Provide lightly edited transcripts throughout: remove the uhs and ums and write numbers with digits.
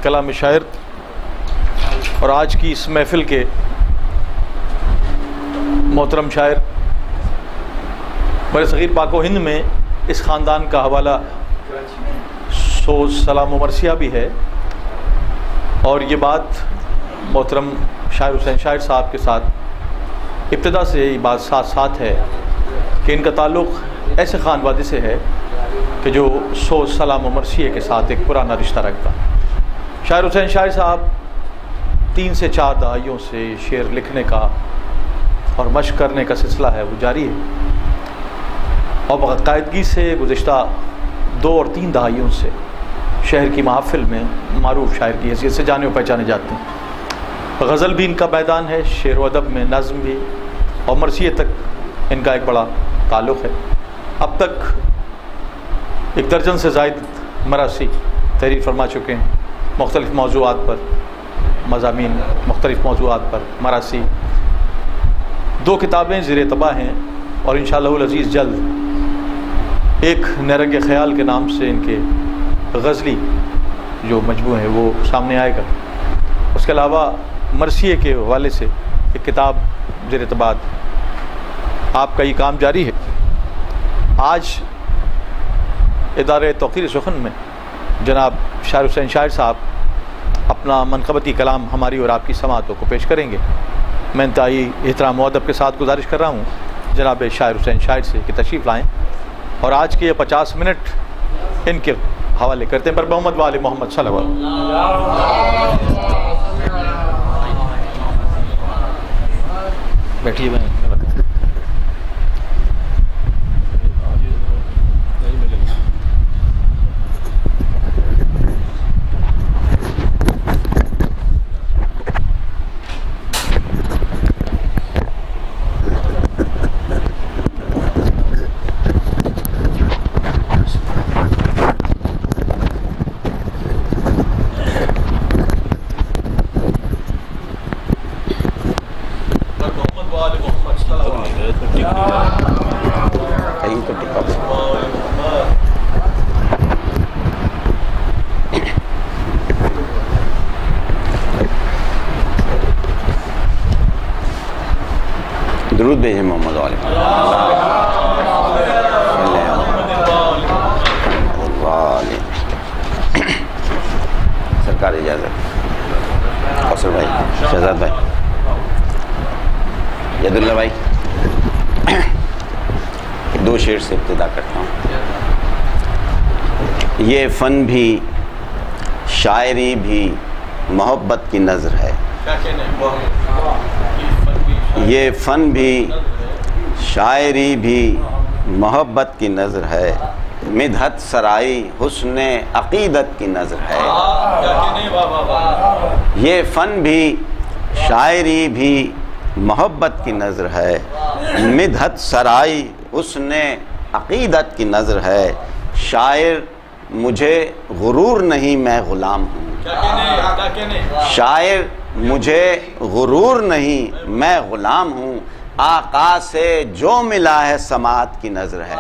کلام شاعر اور آج کی اس محفل کے محترم شاعر بر صغیر پاک و ہند میں اس خاندان کا حوالہ سوز سلام و مرثیہ بھی ہے، اور یہ بات محترم شاعر حسین شاعر صاحب کے ساتھ ابتدا سے یہ بات ساتھ ہے کہ ان کا تعلق ایسے خانوادے سے ہے کہ جو سوز سلام و مرثیے کے ساتھ ایک پرانا رشتہ رکھتا۔ شاعر حسین شاعر صاحب 3 سے 4 دہائیوں سے شعر لکھنے کا اور مشق کرنے کا سلسلہ ہے وہ جاری ہے، اور باقاعدگی سے گزشتہ 2 اور 3 دہائیوں سے شہر کی محافل میں معروف شاعر کی حیثیت سے جانے و پہچانے جاتے ہیں۔ غزل بھی ان کا میدان ہے، شعر و ادب میں نظم بھی، اور مرثیے تک ان کا ایک بڑا تعلق ہے۔ اب تک 1 درجن سے زائد مراثی تحریر فرما چکے ہیں، مختلف موضوعات پر، مضامین مختلف موضوعات پر مراثی۔ 2 کتابیں زیر طبع ہیں، اور انشاءاللہ العزیز جلد ایک نیرنگ خیال کے نام سے ان کے غزلی جو مجموعہ ہے وہ سامنے آئے گا۔ اس کے علاوہ مرثیے کے حوالے سے ایک کتاب زیر طبع آپ کا یہ کام جاری ہے۔ آج ادارہ توقیر سخن میں جناب شاعر حسین شاعر صاحب اپنا منقبتی کلام ہماری اور آپ کی سماعتوں کو پیش کریں گے۔ میں انتہائی احترام و ادب کے ساتھ گزارش کر رہا ہوں جناب شاعر حسین شاعر سے کہ تشریف لائیں، اور آج کے یہ 50 منٹ ان کے حوالے کرتے ہیں۔ پر محمد و آل محمد صلی اللہ علیہ وسلم۔ بیٹھیے بھائی۔ درود بھیجیں محمد علیہ سرکار اجازت۔ قصر بھائی، شہزاد بھائی، ید اللہ بھائی، 2 شعر سے ابتدا کرتا ہوں۔ یہ فن بھی شاعری بھی محبت کی نظر ہے، یہ فن بھی شاعری بھی محبت کی نظر ہے، مدحت سرائی حسن عقیدت کی نظر ہے۔ یہ فن بھی شاعری بھی محبت کی نظر ہے، مدحت سرائی حسن عقیدت کی نظر ہے۔ شاعر مجھے غرور نہیں میں غلام ہوں، شاعر مجھے غرور نہیں میں غلام ہوں، آقا سے جو ملا ہے سماعت کی نظر ہے۔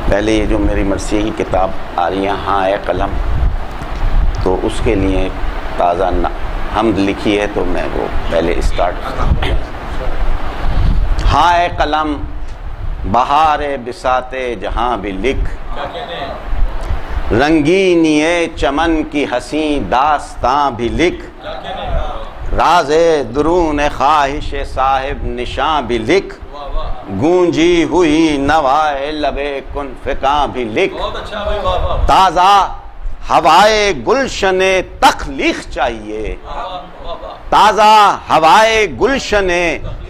پہلے یہ جو میری مرثیے کی کتاب آ رہی ہے ہاں اے قلم، تو اس کے لیے تازہ حمد لکھی ہے، تو میں وہ پہلے اسٹارٹ کرتا ہوں۔ ہاں اے قلم بہار بساط جہاں بھی لکھ، رنگینی چمن کی حسین داستاں بھی لکھ، راز درون خواہش صاحب نشاں بھی لکھ، گونجی ہوئی نوائے لب کن فکاں بھی لکھ۔ تازہ ہوائے گلشن تخلیق چاہیے، تازہ ہوائے گلشن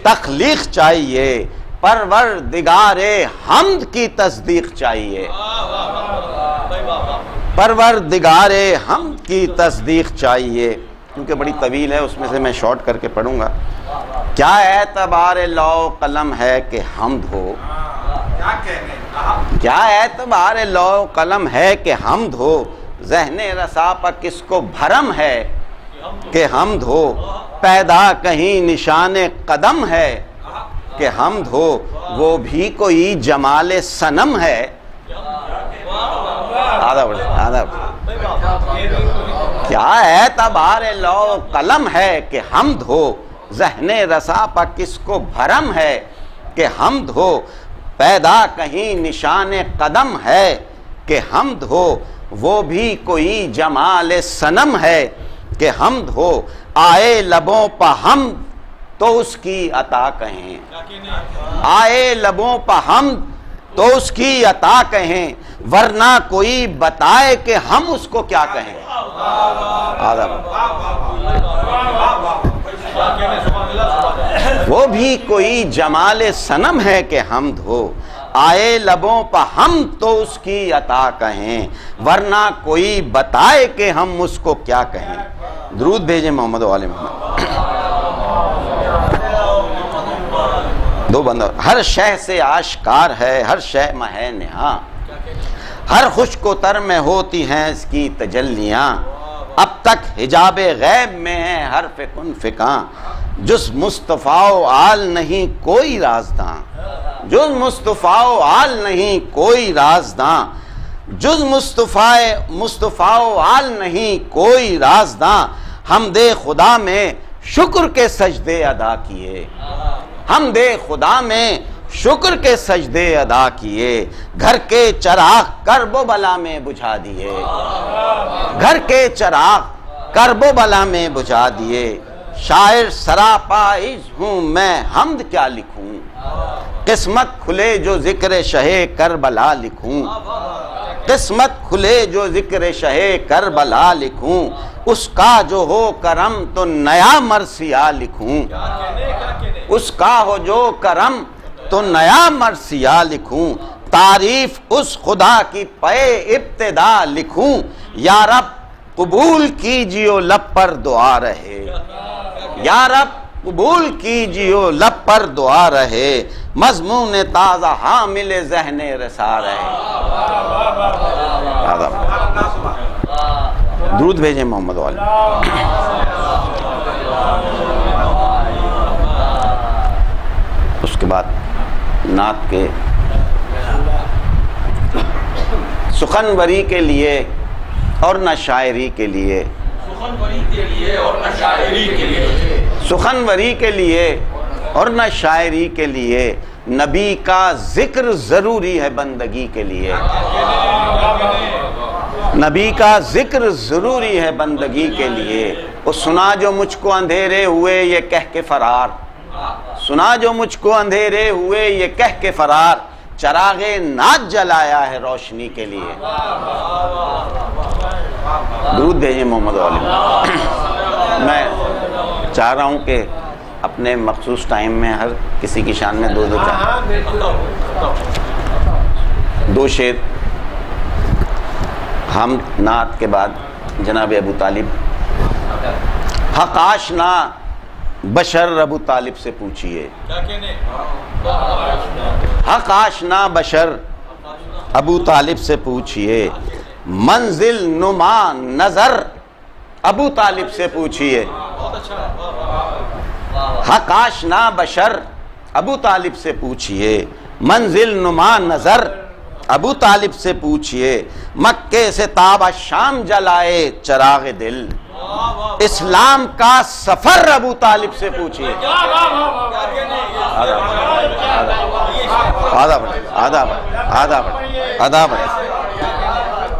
تخلیق چاہیے، پروردگار حمد کی تصدیق چاہیے، پروردگار حمد کی تصدیق چاہیے۔ کیونکہ بڑی طویل ہے، اس میں سے میں شارٹ کر کے پڑھوں گا۔ کیا اعتبار لو قلم ہے کہ حمد ہو، کیا اعتبار لو قلم ہے کہ حمد ہو، ذہن رسا پر کس کو بھرم ہے کہ حمد ہو، پیدا کہیں نشان قدم ہے کہ حمد ہو وہ بھی کوئی جمال صنم ہے. کیا اعتبار لو قلم ہے کہ حمد ہو ذہن رسا پا کس کو بھرم ہے کہ حمد ہو پیدا کہیں نشان قدم ہے کہ حمد ہو وہ بھی کوئی جمال صنم ہے کہ حمد ہو آئے لبوں پہ حمد تو اس کی عطا کہیں. آئے لبوں پہ حمد تو اس کی عطا کہیں ورنہ کوئی بتائے کہ ہم اس کو کیا کہیں. وہ بھی کوئی جمال صنم ہے کہ حمد ہو آئے لبوں پہ حمد تو اس کی عطا کہیں ورنہ کوئی بتائے کہ ہم اس کو کیا کہیں. درود بھیجیں محمد و آل محمد. دو بندہ ہر شہ سے آشکار ہے ہر شہ مہے نہاں ہر خشک و تر میں ہوتی ہیں اس کی تجلیاں اب تک حجاب غیب میں ہے حرف کن فکاں جز مصطفیٰ و آل نہیں کوئی رازداں جز مصطفیٰ و آل نہیں کوئی رازداں جز مصطفیٰ و آل نہیں کوئی رازداں حمد خدا میں شکر کے سجدے ادا کیے حمد خدا میں شکر کے سجدے ادا کیے گھر کے چراغ کرب و بلا میں بجھا دیے گھر کے چراغ کرب و بلا میں بجھا دیے شاعر سراپائز ہوں میں حمد کیا لکھوں قسمت کھلے جو ذکر شہ کربلا لکھوں قسمت کھلے جو ذکر شہ کربلا لکھوں اس کا جو ہو کرم تو نیا مرثیہ لکھوں اس کا ہو جو کرم تو نیا مرثیہ لکھوں تعریف اس خدا کی پے ابتدا لکھوں یا رب قبول کیجیو لب پر دعا رہے یا رب قبول کیجیو لب پر دعا رہے مضمون تازہ حامل ذہن رسا رہے. درود بھیجیں محمد والی. اس کے بعد نعت کے سخنوری کے لیے اور نہ شاعری کے لیے سخنوری کے لیے اور نہ شاعری کے لیے نبی کا ذکر ضروری ہے بندگی کے لیے نبی کا ذکر ضروری ہے بندگی کے لیے. وہ سنا جو مجھ کو اندھیرے ہوئے یہ کہہ کے فرار سنا جو مجھ کو اندھیرے ہوئے یہ کہہ کے فرار چراغ نات جلایا ہے روشنی کے لیے. درود بھیجیں محمد علی. میں چاہ رہا ہوں کہ اپنے مخصوص ٹائم میں ہر کسی کی شان میں دو شعر ہم نعت کے بعد جناب ابو طالب حق آشنا بشر ابو طالب سے پوچھئے حق آشنا بشر ابو طالب سے پوچھئے منزل نما نظر ابو طالب سے پوچھئے حق آشنا بشر ابو طالب سے پوچھئے منزل نما نظر ابو طالب سے پوچھئے مکے سے تابہ شام جلائے چراغ دل اسلام کا سفر ابو طالب سے پوچھئے.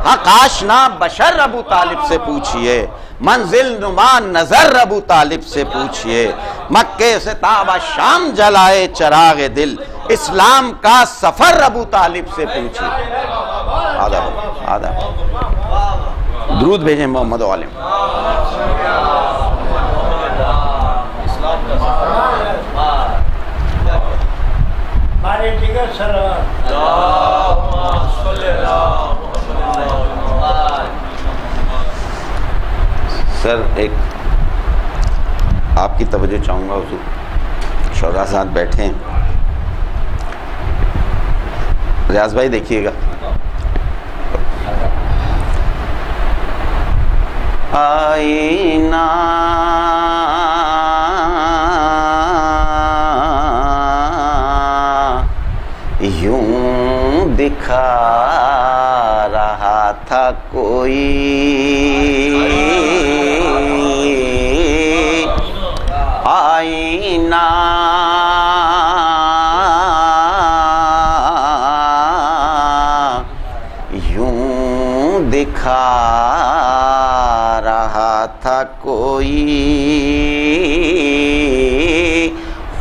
حق آشنا بشر ابو طالب سے پوچھئے منزل نما نظر ابو طالب سے پوچھئے مکے سے تابہ شام جلائے چراغ دل اسلام کا سفر ابو طالب سے پوچھئے. درود بھیجیں محمد عالم. سر ایک آپ کی توجہ چاہوں گا حضور شعراء ساتھ بیٹھے ہیں. ریاض بھائی دیکھیے گا آئینہ دکھا رہا تھا کوئی آئینہ یوں دکھا رہا تھا کوئی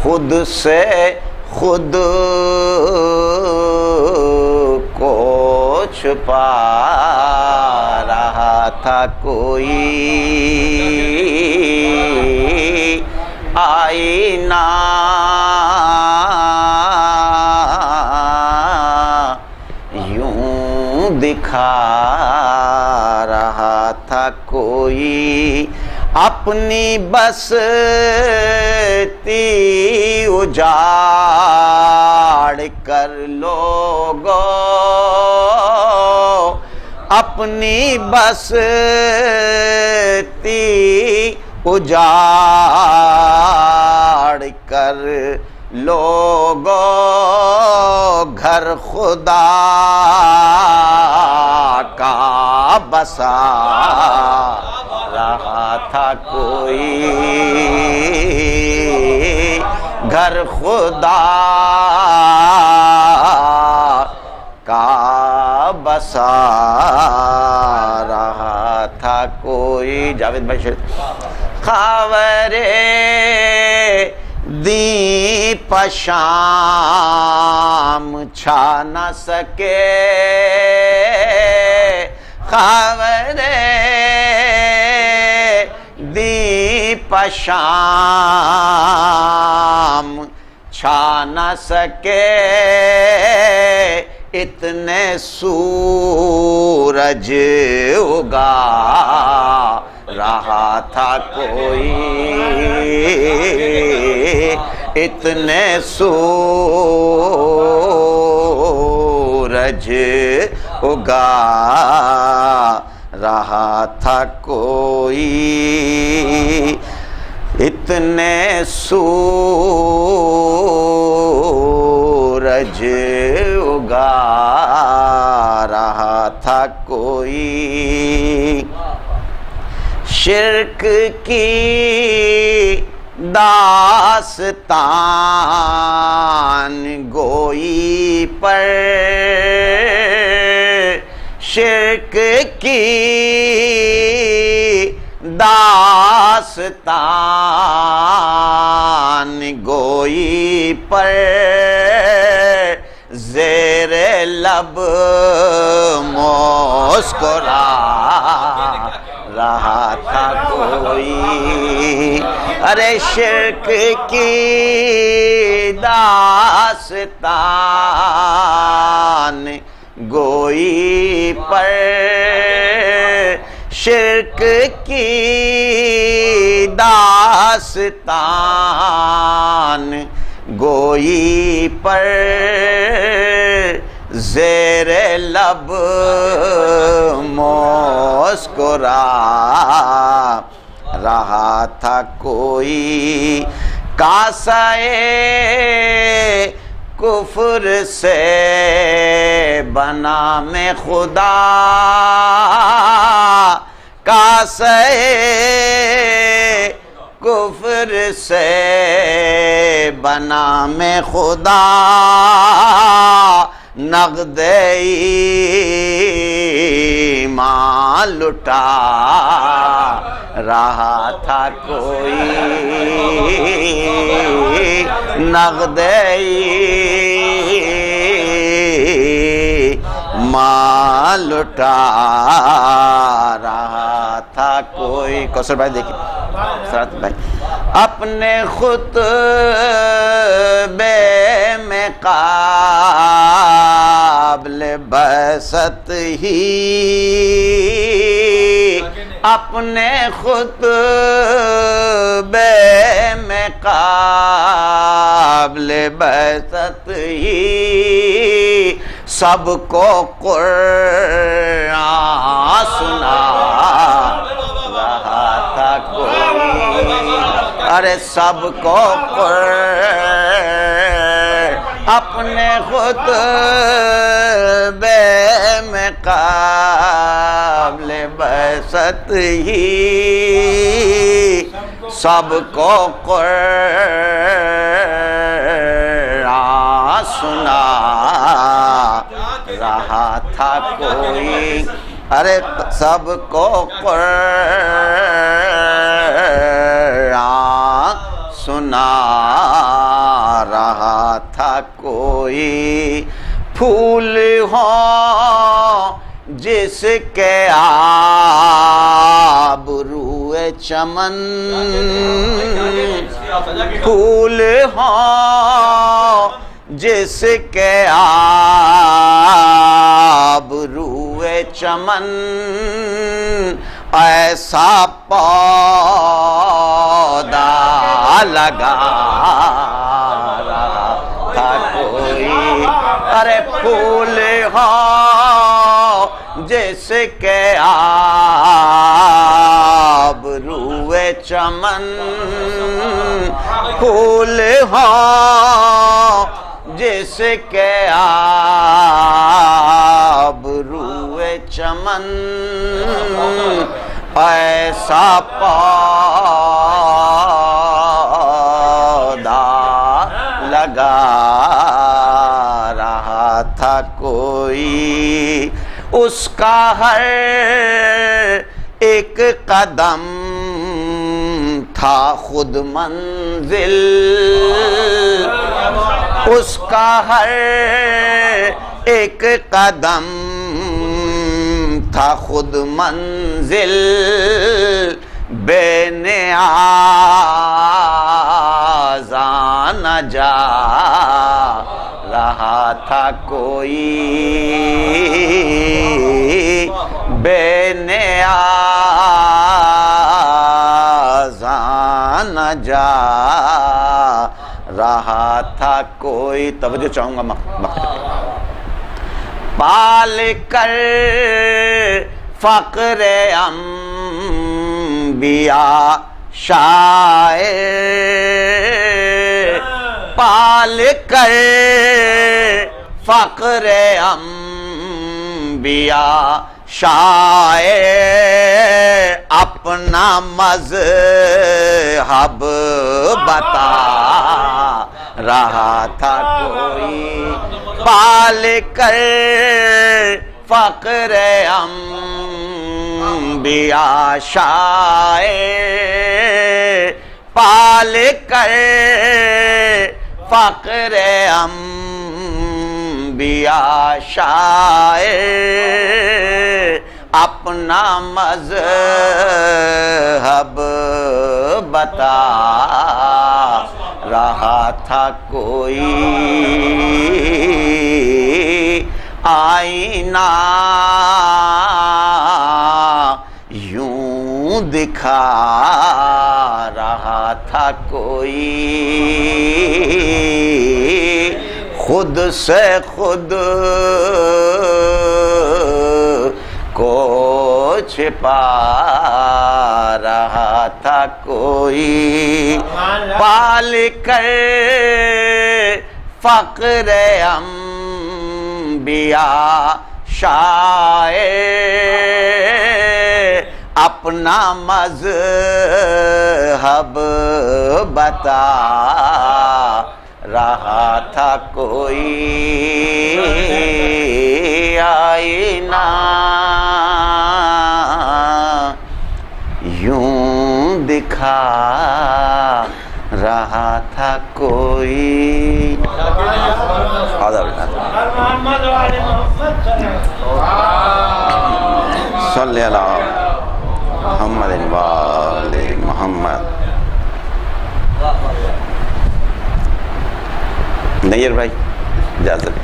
خود سے خود کو چھپا رہا تھا کوئی آئینہ یوں دکھا رہا تھا کوئی اپنی بستی اجاڑ کر لوگو اپنی بستی اجاڑ کر لوگو گھر خدا کا بسا رہا تھا کوئی گھر خدا کا بسا رہا تھا کوئی جاوید بھائی شیر خاورے دی پشام چھا نہ سکے خاورے دی پشام چھا نہ سکے اتنے سورج اگا رہا تھا کوئی اتنے سورج اگا رہا تھا کوئی اتنے سورج اگا رہا تھا کوئی شرک کی داستان گوئی پر شرک کی داستان گوئی پر زیر لب مسکرا رہا تھا کوئی ارے شرک کی داستان گوئی پر شرک کی داستان گوئی پر زیر لب مسکرا رہا تھا کوئی کاسے کفر سے بنا میں خدا کاسے کفر سے بنا میں خدا نقد ایمان لٹا رہا تھا کوئی نقد ایمان لٹا رہا تھا کوئی کوثر بھائی دیکھیں سرات بھائی اپنے خطبے میں قابل بسط ہی اپنے خطبے میں قابل بسط ہی سب کو قرآن سنا رہا تھا کوئی ارے سب کو اپنے خطبے میں قابل بست ہی سب کو قرآن سنا رہا تھا کوئی، ارے سب کو قرآن سنا رہا تھا کوئی، پھول ہوں جس کے آبروئے چمن، پھول ہوں جس کے آبروئے چمن، ایسا پودا لگا رہا تھا کوئی، ارے پھول ہو جس کے آبروئے چمن، پھول ہو جس کے آبروئے چمن، ایسا پودا لگا رہا تھا کوئی، اس کا ہر ایک قدم تھا خود منزل، اس کا ہر ایک قدم تھا خود منزل، بے نیازاں نہ جا رہا تھا کوئی، بے نیازاں نہ جا رہا تھا کوئی۔ توجہ چاہوں گا مقطع پال کر فقر انبیاء شاعر، پال کر فقر انبیاء شاعر، اپنا مذہب بتا رہا تھا کوئی، پال کر فقر انبیاء شاعر، پال کر فقر انبیاء شاعر، اپنا مذہب بتا رہا تھا کوئی، آئینہ یوں دکھا رہا تھا کوئی، خود سے خود کو چھپا رہا تھا کوئی، پال کر فقر انبیاء شاعر، اپنا مذہب بتا رہا تھا کوئی، آئینہ یوں دکھا رہا تھا کوئی۔ صلی اللہ محمد وآل محمد۔ نیر بھائی اجازت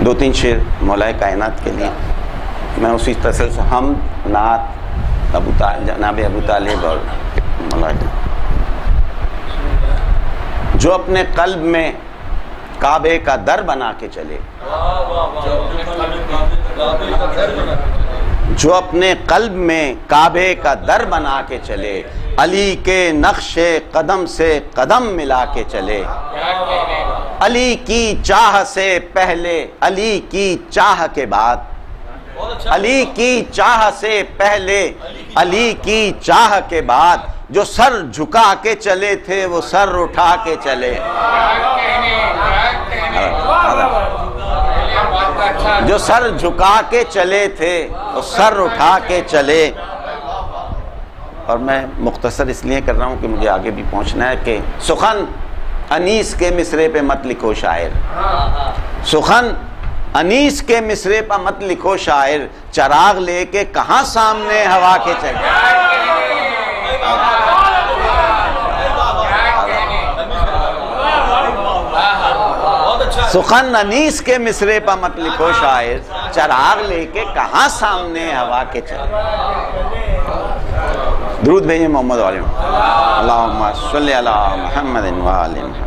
دو تین شعر مولا کائنات کے لیے، میں اسی تسلسل سے ہم نعت جناب ابو طالب اور مولا، جو اپنے قلب میں کعبے کا در بنا کے چلے، جو اپنے قلب میں کعبے کا در بنا کے چلے، علی کے نقش قدم سے قدم ملا کے چلے، علی کی چاہ سے پہلے علی کی چاہ کے بعد، علی کی چاہ سے پہلے علی کی چاہ کے بعد، جو سر جھکا کے چلے تھے وہ سر اٹھا کے چلے، جو سر جھکا کے چلے تھے وہ سر اٹھا کے چلے۔ اور میں مختصر اس لیے کر رہا ہوں کہ مجھے آگے بھی پہنچنا ہے کہ سخن انیس کے مصرے پہ مت لکھو شاعر، سخن انیس کے مصرے پہ مت لکھو شاعر، چراغ لے کے کہاں سامنے ہوا کے چلے۔ سخن انیس کے مصرے پہ مت لکھو شاعر، چراغ لے کے کہاں سامنے ہوا کے چلے۔ درود بھیجیں محمد علیہ اللہم صلی علی محمد وآلہ محمد۔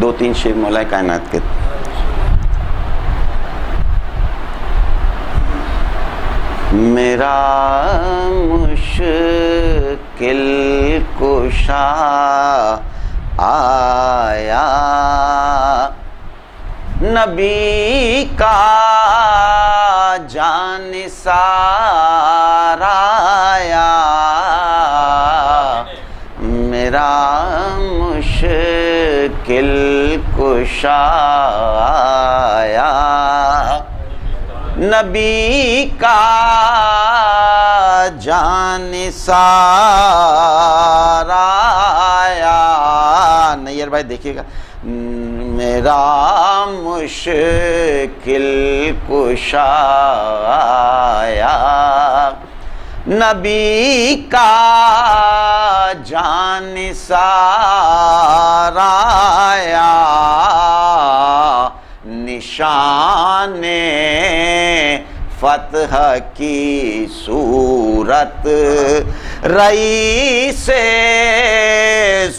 دو تین شعر مولا کائنات کے۔ میرا مشکل کشا آیا، نبی کا جانثار آیا، میرا مشکل کشا آیا، نبی کا جانثار آیا۔ نیئر بھائی دیکھیے گا، میرا مشکل کشا آیا، نبی کا جانثار آیا، نشان فتح کی صورت رئیس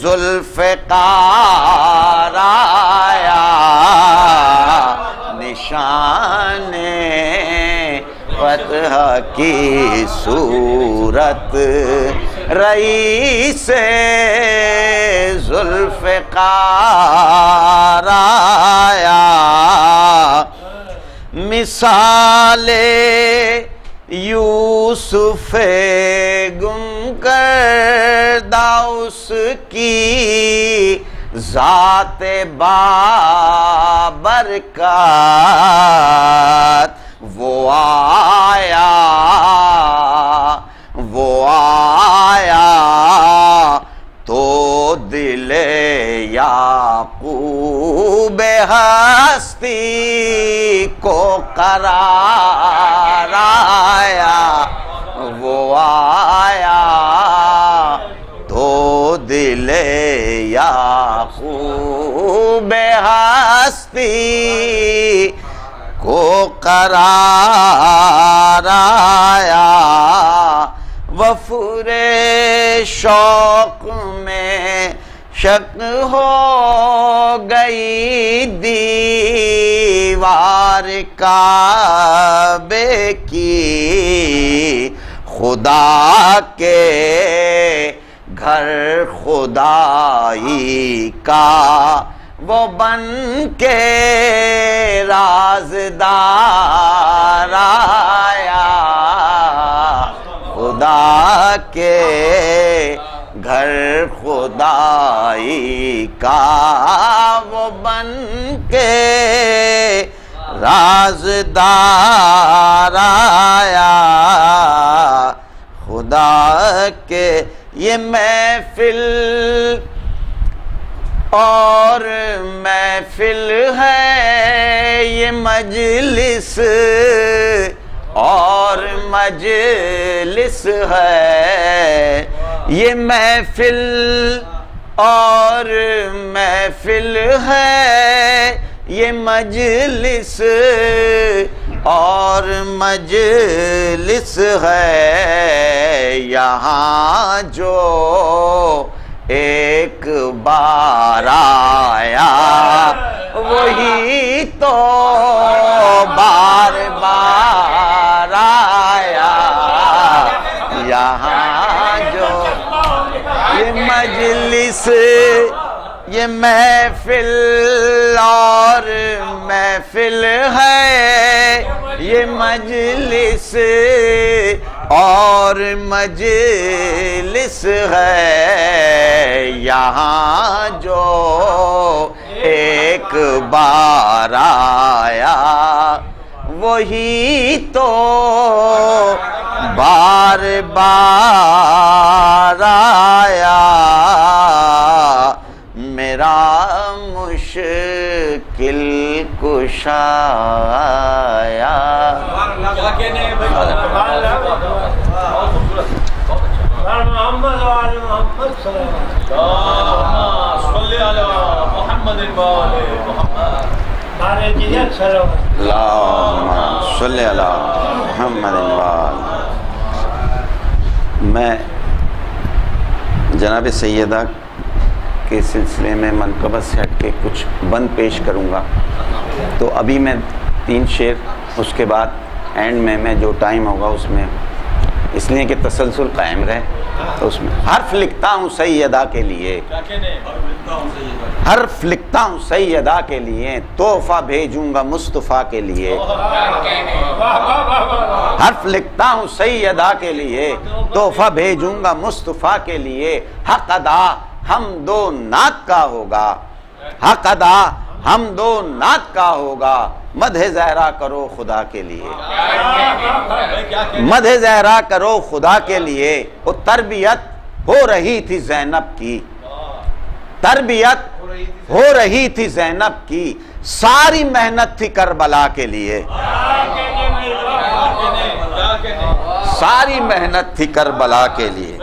ذوالفقار آیا، نشان فتح کی صورت رئیس ذوالفقار آیا، مثال یوسف گم کردہ اس کی ذات بابرکات، وہ آیا تو دل یعقوب ہستی کو قرار آیا، وہ آیا تو دل یعقوب ہستی کو قرار آیا، وفور شوق میں شک ہو گئی دیوار کعبے کی، خدا کے گھر خدائی کا وہ بن کے رازدار آیا، خدا کے گھر خدائی کا وہ بن کے رازدار آیا، خدا کے یہ محفل اور محفل ہے، یہ مجلس اور مجلس ہے، یہ محفل اور محفل ہے، یہ مجلس اور مجلس ہے، یہاں جو ایک بار آیا وہی تو بار بار آیا، یہاں مجلس یہ محفل اور محفل ہے، یہ مجلس اور مجلس ہے، یہاں جو ایک بار آیا وہی تو بار بار آیا، میرا مشکل کشایا۔ اللہم صلی علی محمد۔ میں جناب سیدہ کے سلسلے میں منقبت سے ہٹ کے کچھ بند پیش کروں گا، تو ابھی میں 3 شعر، اس کے بعد اینڈ میں جو ٹائم ہوگا اس میں، اس لیے کہ تسلسل قائم رہے، تو اس میں حرف لکھتا ہوں سیدہ کے لیے، حرف لکھتا ہوں سیدہ کے لیے، تحفہ بھیجوں گا مصطفیٰ کے لیے، حرف لکھتا ہوں سیدہ کے لیے، تحفہ بھیجوں گا مصطفیٰ کے لیے، حق ادا حمد و نعت کا ہوگا، حق ادا حمد و نعت کا ہوگا، مدح زہرا کرو خدا کے لیے، مدح زہرا کرو خدا کے لیے۔ وہ تربیت ہو رہی تھی زینب کی، تربیت ہو رہی تھی زینب کی، ساری محنت تھی کربلا کے لیے، ساری محنت تھی کربلا کے لیے۔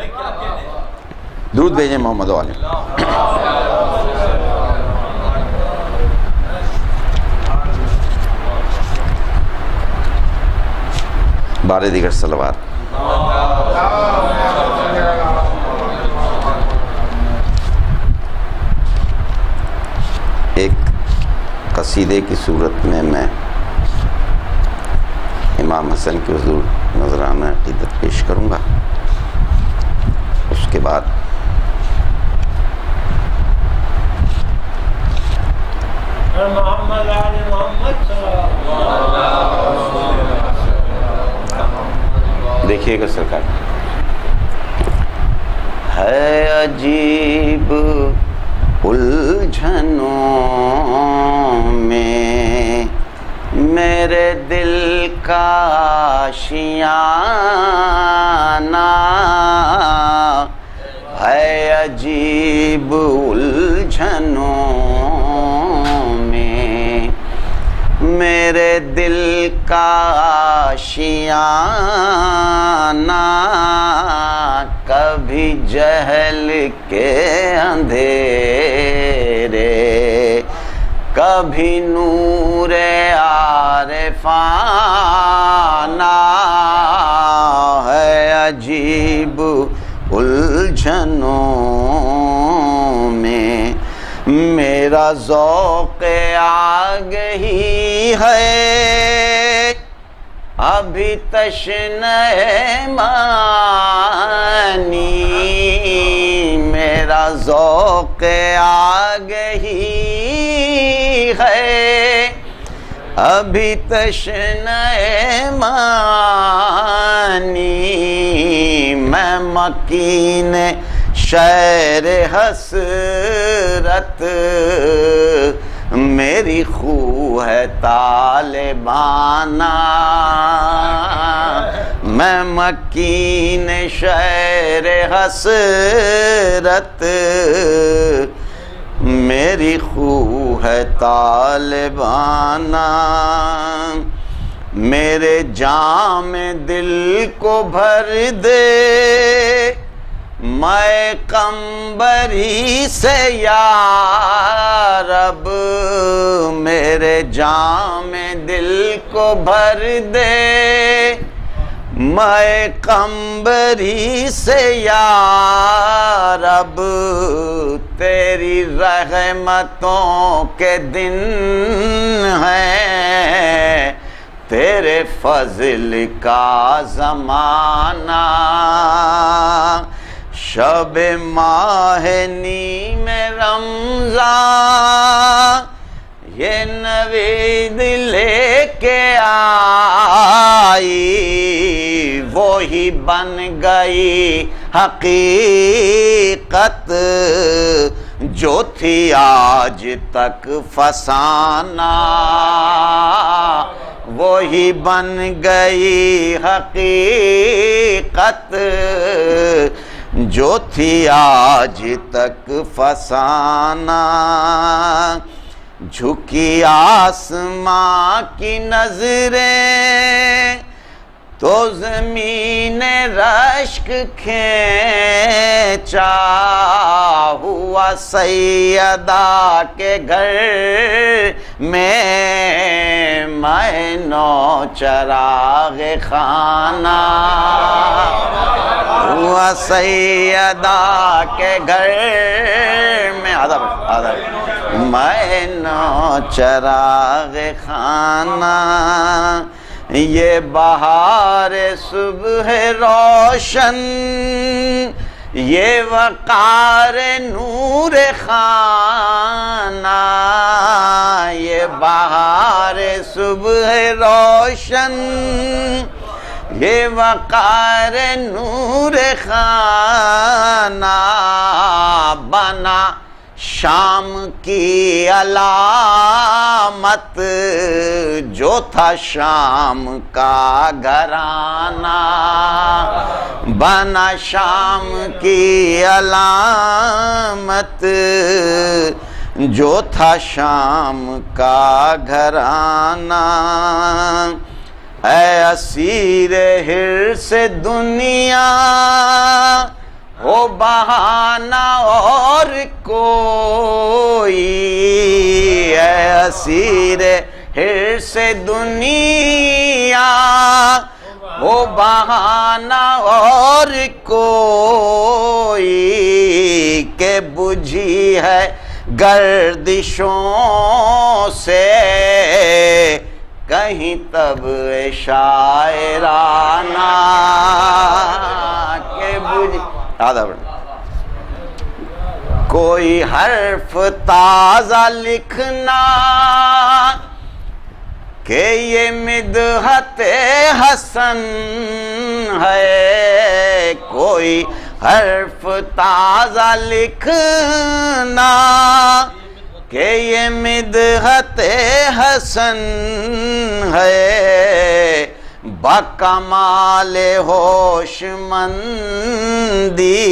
درود بھیجیں محمد و علیہ۔ بارے دیگر صلوات۔ ایک قصیدے کی صورت میں امام حسن کے حضور نذرانہ عقیدت پیش کروں گا، اس کے بعد دیکھیے گا سرکار۔ ہے عجیب الجھنوں میں میرے دل کا آشیانہ، ہے عجیب الجھنوں میں میرے دل کا آشیانہ، کبھی جہل کے اندھیرے کبھی نور عارفانہ، ہے عجیب الجھنوں میں میرا ذوق آگہی ہے، ابھی تشنہ معنی، میرا ذوق آگہی ہے، ابھی تشنہ معنی، میں مکین شعر حسرت، میری خو ہے طالبانہ، میں مکین شعر حسرت، میری خو ہے طالبانہ، میرے جام دل کو بھر دے میں قمبری سے یا رب، میرے جام دل کو بھر دے میں قمبری سے یا رب، تیری رحمتوں کے دن ہیں، تیرے فضل کا زمانہ، شب ماہ نیم رمضان یہ نوید لے کے آئی، وہی بن گئی حقیقت جو تھی آج تک فسانہ، وہی بن گئی حقیقت جو تھی آج تک فسانہ۔ جھکی آسماں کی نظریں تو زمین رشک کھینچا ہوا سیدہ کے گھر میں میں نو چراغ خانہ، ہوا سیدہ کے گھر میں میں نو چراغ خانہ، یہ بہار صبح روشن یہ وقار نور خانہ، یہ بہار صبح روشن یہ وقار نور خانہ، بنا شام کی علامت جو تھا شام کا گھرانہ، بنا شام کی علامت جو تھا شام کا گھرانہ۔ اے اسیر حرص دنیا ہو بہانہ اور کوئی، اے اسیر حرص دنیا ہو بہانہ اور کوئی، کہ بجھی ہے گردشوں سے کہیں تب شاعرانہ، کہ بجھی کوئی حرف تازہ لکھنا کہ یہ مدحت حسن ہے، کوئی حرف تازہ لکھنا کہ یہ مدحت حسن ہے، بکمال ہوش مندی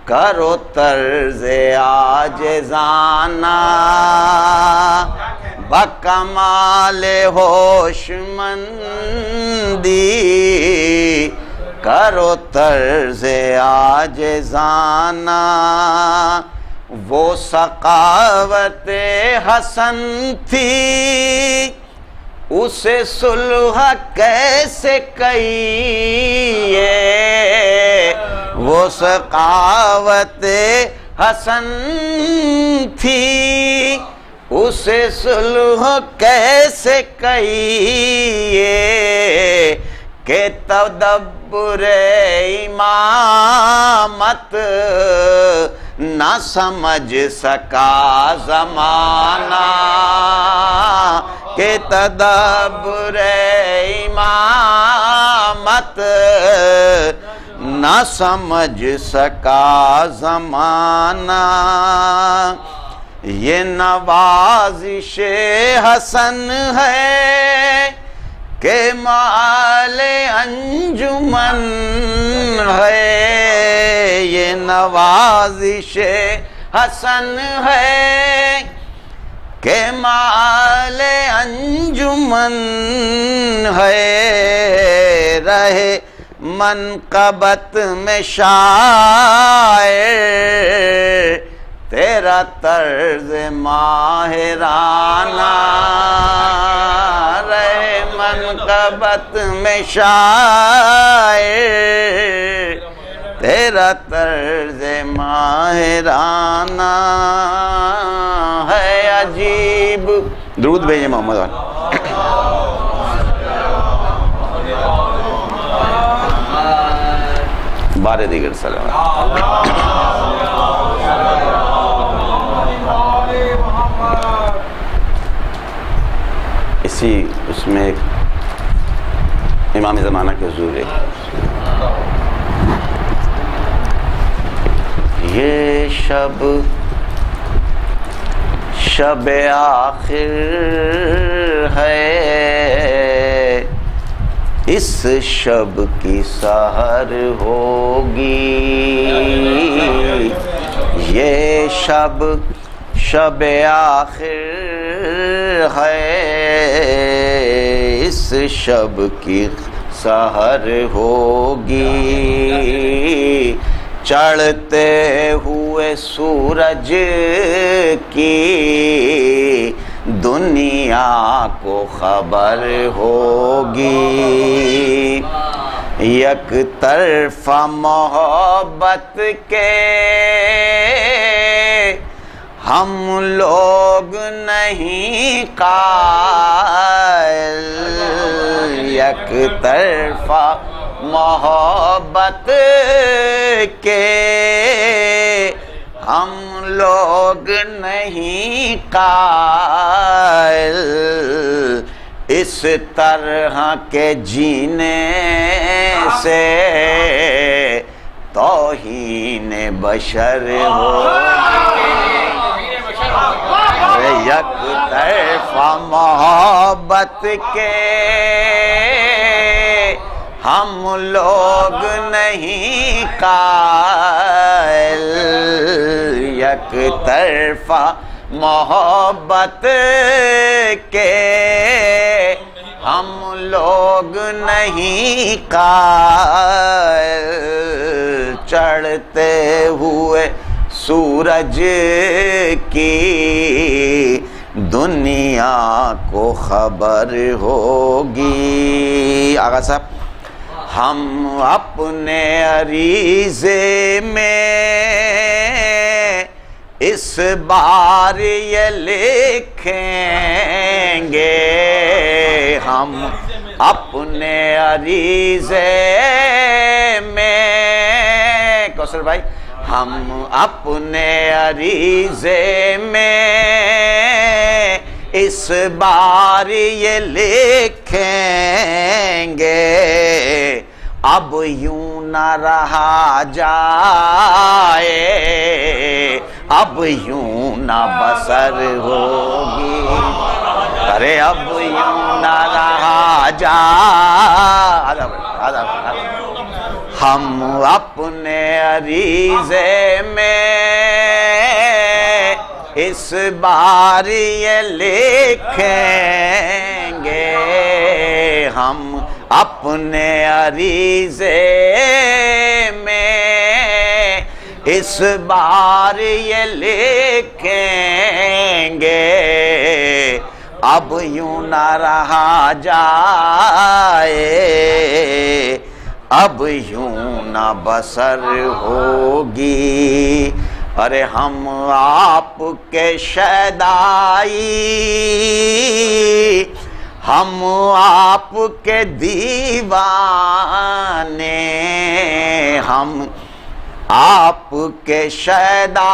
کرو طرز عاجزانہ، بکمال ہوش مندی کرو طرز عاجزانہ، وہ سخاوت حسن تھی اسے صلح کیسے کہیے، وہ سخاوت حسن تھی اسے صلح کیسے کہیے، کہ تدبر امامت نہ سمجھ سکا زمانہ، کہ تدبر امامت نہ سمجھ سکا زمانہ، یہ نوازش حسن ہے کہ مال انجمن ہے، یہ نوازش حسن ہے کہ مال انجمن ہے، رہے منقبت میں شاعر تیرا طرز ماہرانہ، رہے منقبت میں شاعر تیرا طرز ماہرانہ ہے عجیب۔ درود بھیجیں محمد والے۔ بارے بارے دیگر صلوات. اسی اس میں ایک امام زمانہ کے حضور ہے. یہ شب شب آخر ہے، اس شب کی سحر ہوگی. یہ شب شب آخر ہے، اس شب کی سحر ہوگی. چڑھتے ہوئے سورج کی دنیا کو خبر ہوگی. یک طرفہ محبت کے ہم لوگ نہیں قائل. یک طرفہ محبت کے ہم لوگ نہیں قائل. اس طرح کے جینے سے توہین بشر ہوگی. یک طرفہ محبت کے ہم لوگ نہیں قائل. یک طرفہ محبت کے ہم لوگ نہیں قائل. چڑھتے ہوئے سورج کی دنیا کو خبر ہوگی. آغا صاحب، ہم اپنے عریضے میں اس بار یہ لکھیں گے. ہم اپنے عریضے میں، کوثر بھائی، ہم اپنے عریضے میں اس بار یہ لکھیں گے. اب یوں نہ رہا جائے، اب یوں نہ بسر ہوگی. ارے اب یوں نہ رہا جائے. ہم اپنے عریضے میں اس بار یہ لکھیں گے. ہم اپنے عریضے میں اس بار یہ لکھیں گے. اب یوں نہ رہا جائے، اب یوں نہ بسر ہوگی. ارے ہم آپ کے شیدائی، ہم آپ کے دیوانے، ہم آپ کے شیدائی،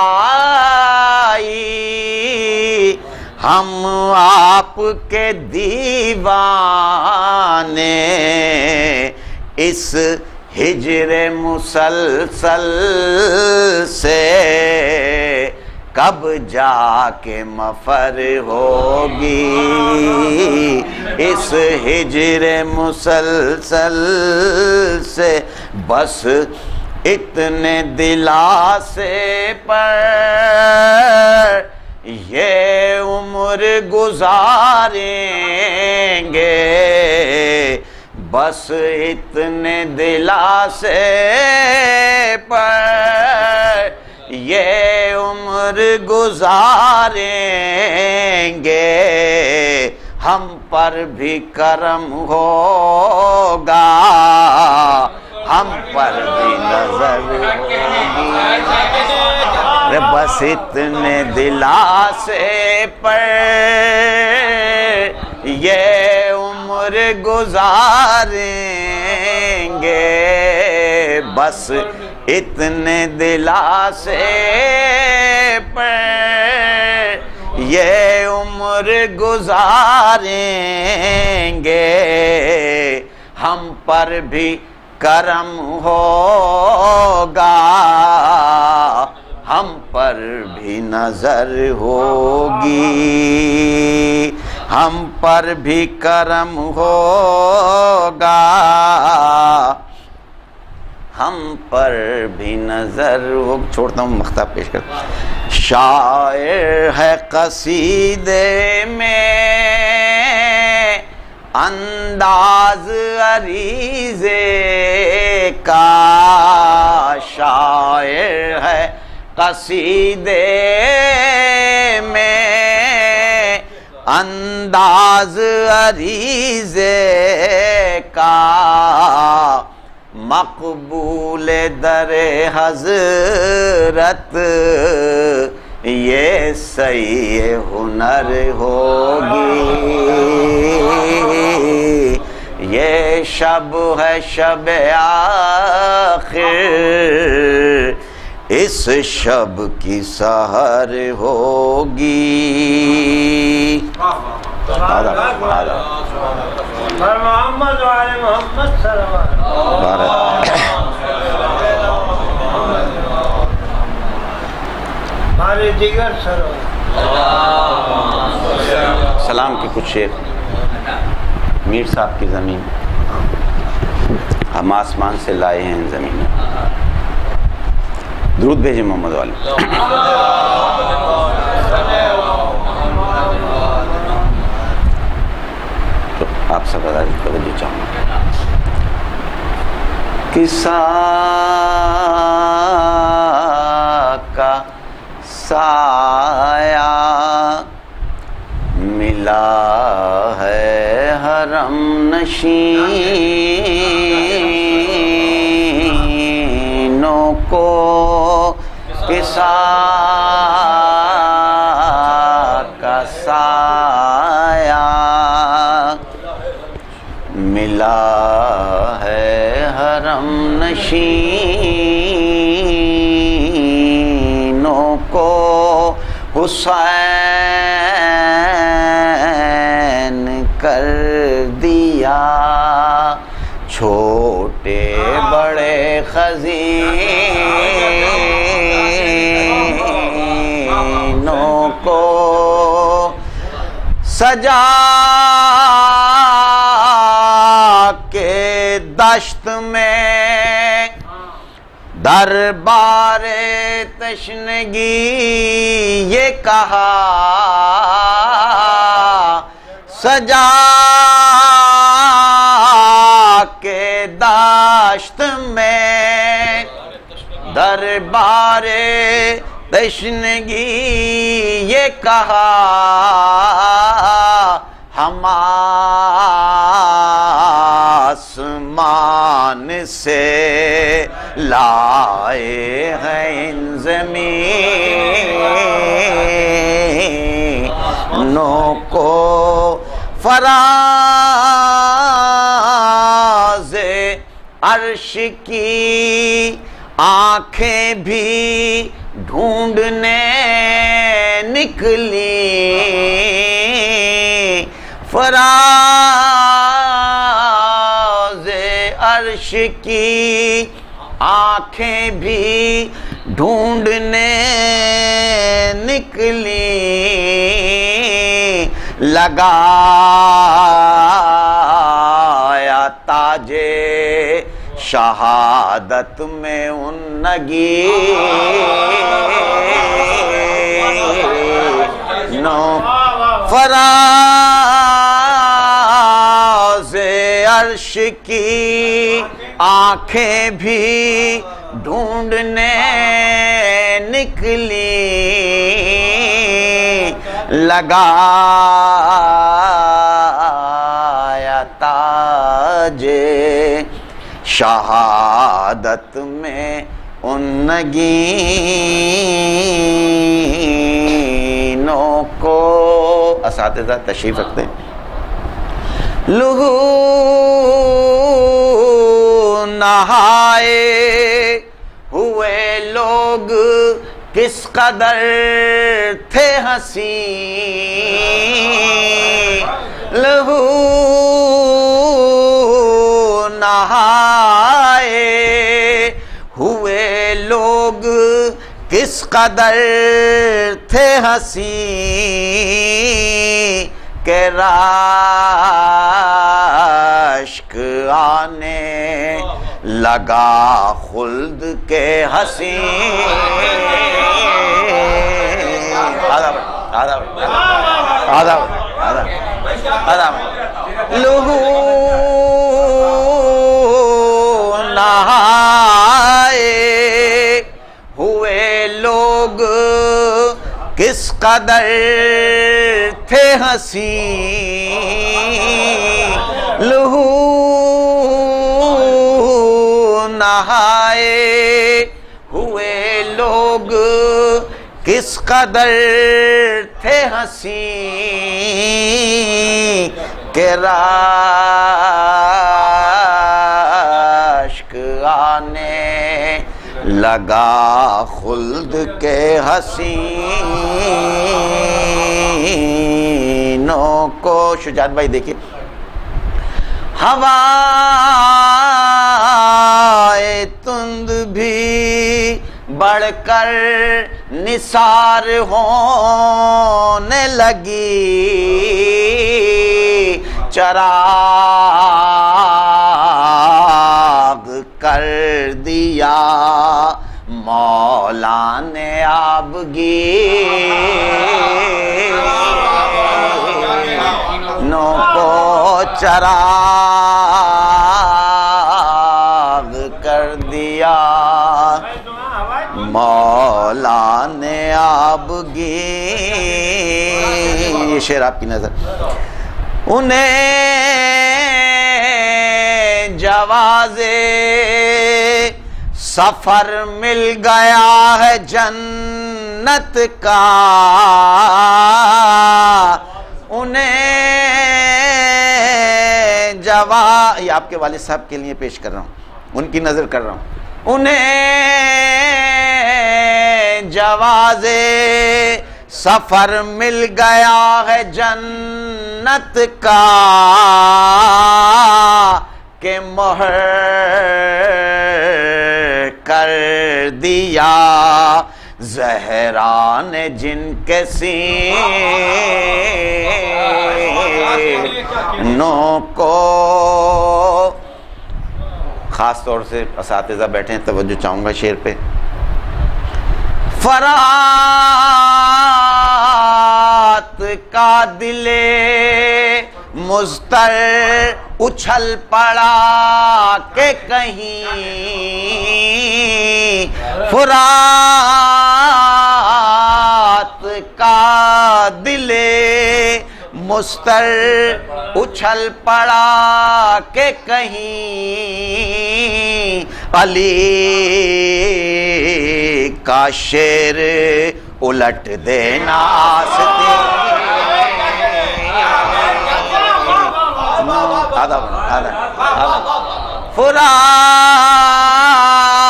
ہم آپ کے دیوانے. اس ہجر مسلسل سے کب جا کے مفر ہوگی. اس ہجر مسلسل سے بس اتنے دلاسے پر یہ عمر گزاریں گے. بس اتنے دلاسے پر یہ عمر گزاریں گے. ہم پر بھی کرم ہوگا، ہم پر بھی نظر ہوگی. بس اتنے دلاسے پر یہ عمر گزاریں گے. بس اتنے دلاسے پر یہ عمر گزاریں گے، ہم پر بھی کرم ہوگا، ہم پر بھی نظر ہوگی، ہم پر بھی کرم ہوگا، ہم پر بھی نظر ہو۔ چھوڑتا ہوں، مقطع پیش کرتا ہوں۔ شاعر ہے قصیدے میں انداز عریضے کا، شاعر ہے قصیدے میں انداز عریضے کا، مقبول در حضرت یہ صحیح ہنر ہوگی، یہ شب ہے شب آخر، اس شب کی سحر ہوگی۔ محمد وعلى محمد صلوات ہمارے دیگر صلوات۔ سلام کے کچھ شعر۔ میر صاحب کی زمین، ہم آسمان سے لائے ہیں زمین، درود بھیجیں محمد والے۔ تو آپ سب توجہ چاہوں گا۔ قصہ کا سایہ ملا ہے حرم نشینوں کو، قصہ کا سایہ ملا ہے حرم نشینوں کو، حسین کر دیا چھوٹے بڑے خزینوں کو، سجا کے دشت میں دربار تشنگی یہ کہا، سجا کے دشت میں دربار تشنگی یہ کہا، ہم آسمان سے لائے ہیں زمینوں کو، فراز عرش کی آنکھیں بھی ڈھونڈنے نکلی، فراز عرش کی آنکھیں بھی ڈھونڈنے نکلی، لگایا تاج شہادت میں ان نگی نو، فراز عرش کی آنکھیں بھی ڈھونڈنے نکلی، لگایا تاج شہادت میں ان نگینوں کو۔ اساتذہ تشریف رکھتے ہیں۔ لہو نہائے ہوئے لوگ کس قدر تھے حسین لہو نہائے ہوئے لوگ کس قدر تھے حسین کہ راشک آنے لگا خلد کے حسین لہو نہائے ہوئے لوگ کس قدر تھے حسین لہو نہائے ہوئے لوگ کس قدر تھے حسین کہ راشک آنے لگا خلد کے حسینوں کو. شجاعت بھائی دیکھیں ہوائے تند بھی بڑھ کر نثار ہونے لگی چراغ کر دیا مولا نے آبگینوں کو چراغ کر دیا مولا نے آبگین. یہ شعر آپ کی نظر. انہیں جواز سفر مل گیا ہے جنت کا انہیں یہ آپ کے والد صاحب کے لیے پیش کر رہا ہوں ان کی نظر کر رہا ہوں. انہیں جواز سفر مل گیا ہے جنت کا کہ مہر کر دیا زہرا نے جن کے سینوں کو. خاص طور سے اساتذہ بیٹھے ہیں توجہ چاہوں گا شعر پہ. فرات کا دل مضطر اچھل پڑا کہ کہیں فرات کا دل مضطر اچھل پڑا کہ کہیں علی کا شعر الٹ دینا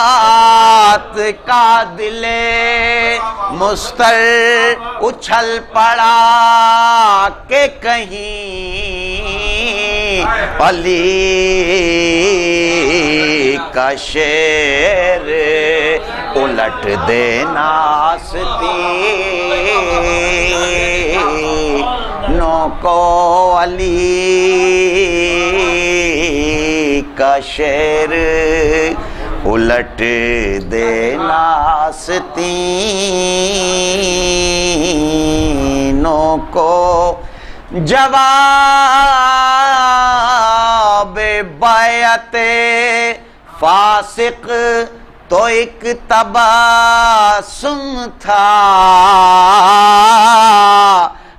فرات کا دل مضطر اچھل پڑا کہ کہیں علی کا شعر الٹ دینا آستینوں کو علی کا شعر الٹ دینا آستینوں کو. جواب بیعت فاسق تو ایک تبسم تھا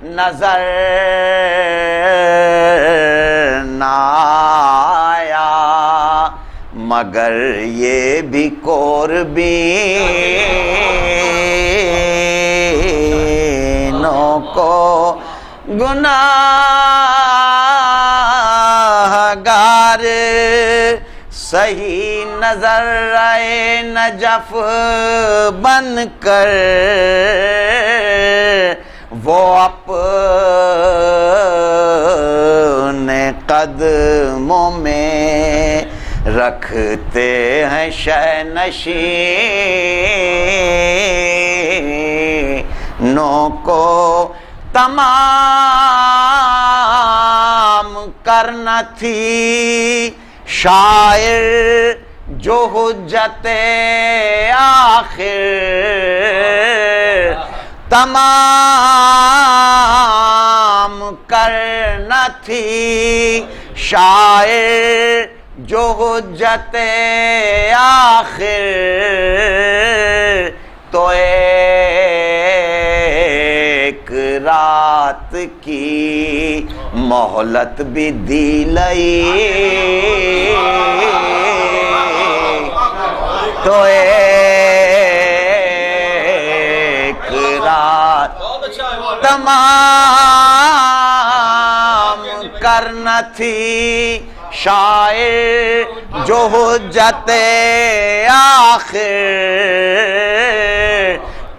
نظر نہ آیا مگر یہ بھی قربینوں کو گناہگار صحیح نظر آئے نجف بن کر وہ اپنے قدموں میں رکھتے ہیں شہنشینوں کو تمام کرنا تھی شاعر جو حجت آخر تمام کرنا تھی شاعر جو حجت آخر تو ایک رات کی مہلت بھی دی لئی تو ایک رات تمام کرنا تھی شاعر جو حجت آخر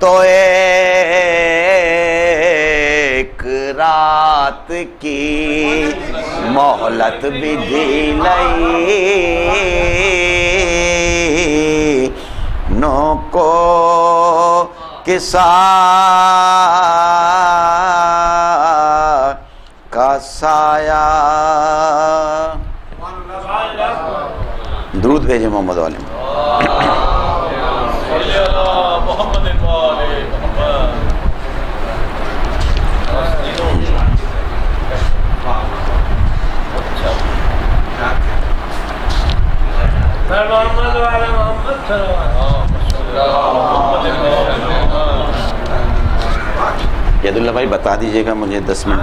تو ایک رات کی مہلت بھی دی لئی نو کو کسا کا سایہ. درود بھیجے محمد عالم. ید اللہ بھائی بتا دیجئے گا مجھے 10 منٹ.